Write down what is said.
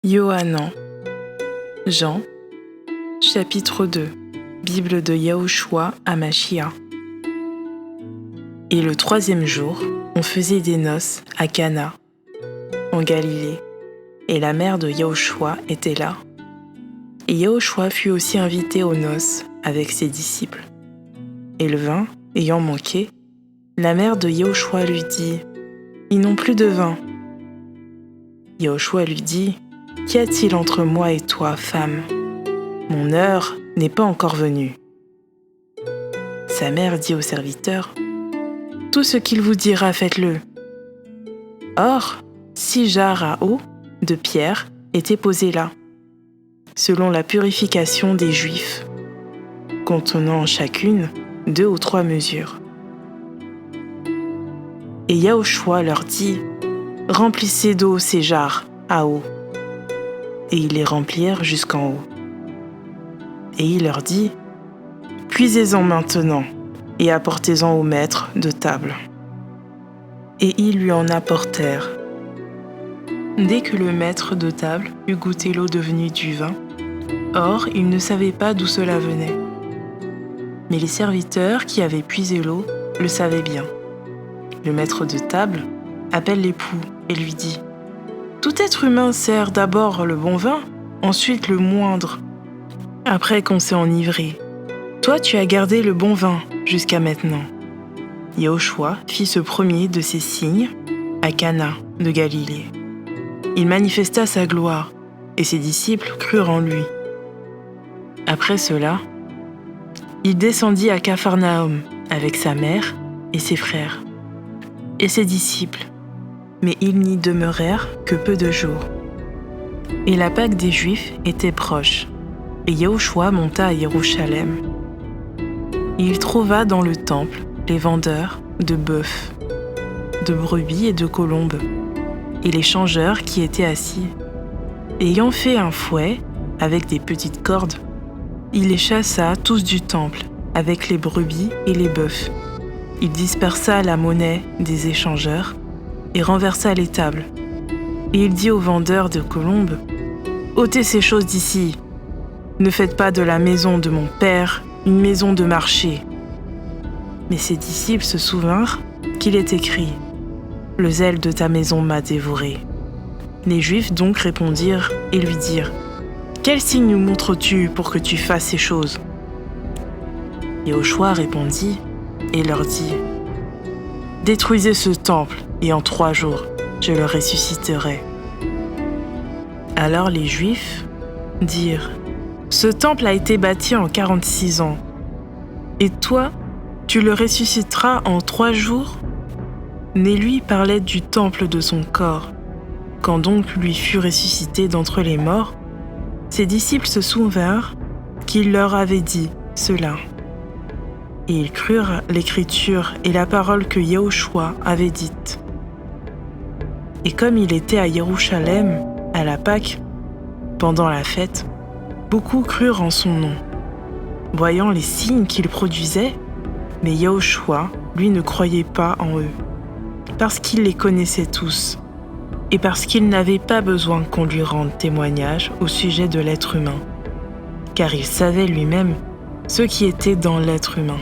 Yohanan, Jean, chapitre 2, Bible de Yahushua HaMashiach. Et le 3e jour, on faisait des noces à Cana, en Galilée, et la mère de Yahushua était là. Et Yahushua fut aussi invité aux noces avec ses disciples. Et le vin, ayant manqué, la mère de Yahushua lui dit : « Ils n'ont plus de vin. » Yahushua lui dit : « Qu'y a-t-il entre moi et toi, femme ? Mon heure n'est pas encore venue. » Sa mère dit au serviteur : « Tout ce qu'il vous dira, faites-le. » Or, 6 jarres à eau de pierre étaient posées là, selon la purification des Juifs, contenant chacune 2 ou 3 mesures. Et Yahushua leur dit : « Remplissez d'eau ces jarres à eau. » Et ils les remplirent jusqu'en haut. Et il leur dit : « Puisez-en maintenant, et apportez-en au maître de table. » Et ils lui en apportèrent. Dès que le maître de table eut goûté l'eau devenue du vin, or il ne savait pas d'où cela venait. Mais les serviteurs qui avaient puisé l'eau le savaient bien. Le maître de table appelle l'époux et lui dit : « Tout être humain sert d'abord le bon vin, ensuite le moindre, après qu'on s'est enivré. Toi, tu as gardé le bon vin jusqu'à maintenant. » Yahushua fit ce premier de ces signes à Cana de Galilée. Il manifesta sa gloire, et ses disciples crurent en lui. Après cela, il descendit à Capharnaüm avec sa mère et ses frères et ses disciples, mais ils n'y demeurèrent que peu de jours. Et la Pâque des Juifs était proche, et Yahushua monta à Jérusalem. Et il trouva dans le temple les vendeurs de bœufs, de brebis et de colombes, et les changeurs qui étaient assis. Ayant fait un fouet avec des petites cordes, il les chassa tous du temple avec les brebis et les bœufs. Il dispersa la monnaie des échangeurs et renversa les tables. Et il dit aux vendeurs de colombes : « Ôtez ces choses d'ici. Ne faites pas de la maison de mon père une maison de marché. » Mais ses disciples se souvinrent qu'il est écrit : « Le zèle de ta maison m'a dévoré. » Les Juifs donc répondirent et lui dirent : « Quel signe nous montres-tu pour que tu fasses ces choses ?» Yahushua répondit et leur dit : « Détruisez ce temple, et en 3 jours, je le ressusciterai. » Alors les Juifs dirent : « Ce temple a été bâti en 46 ans, et toi, tu le ressusciteras en 3 jours ?» Mais lui parlait du temple de son corps. Quand donc lui fut ressuscité d'entre les morts, ses disciples se souvinrent qu'il leur avait dit cela. Et ils crurent l'écriture et la parole que Yahushua avait dite. Et comme il était à Jérusalem, à la Pâque, pendant la fête, beaucoup crurent en son nom, voyant les signes qu'il produisait, mais Yahushua, lui, ne croyait pas en eux, parce qu'il les connaissait tous, et parce qu'il n'avait pas besoin qu'on lui rende témoignage au sujet de l'être humain, car il savait lui-même ce qui était dans l'être humain.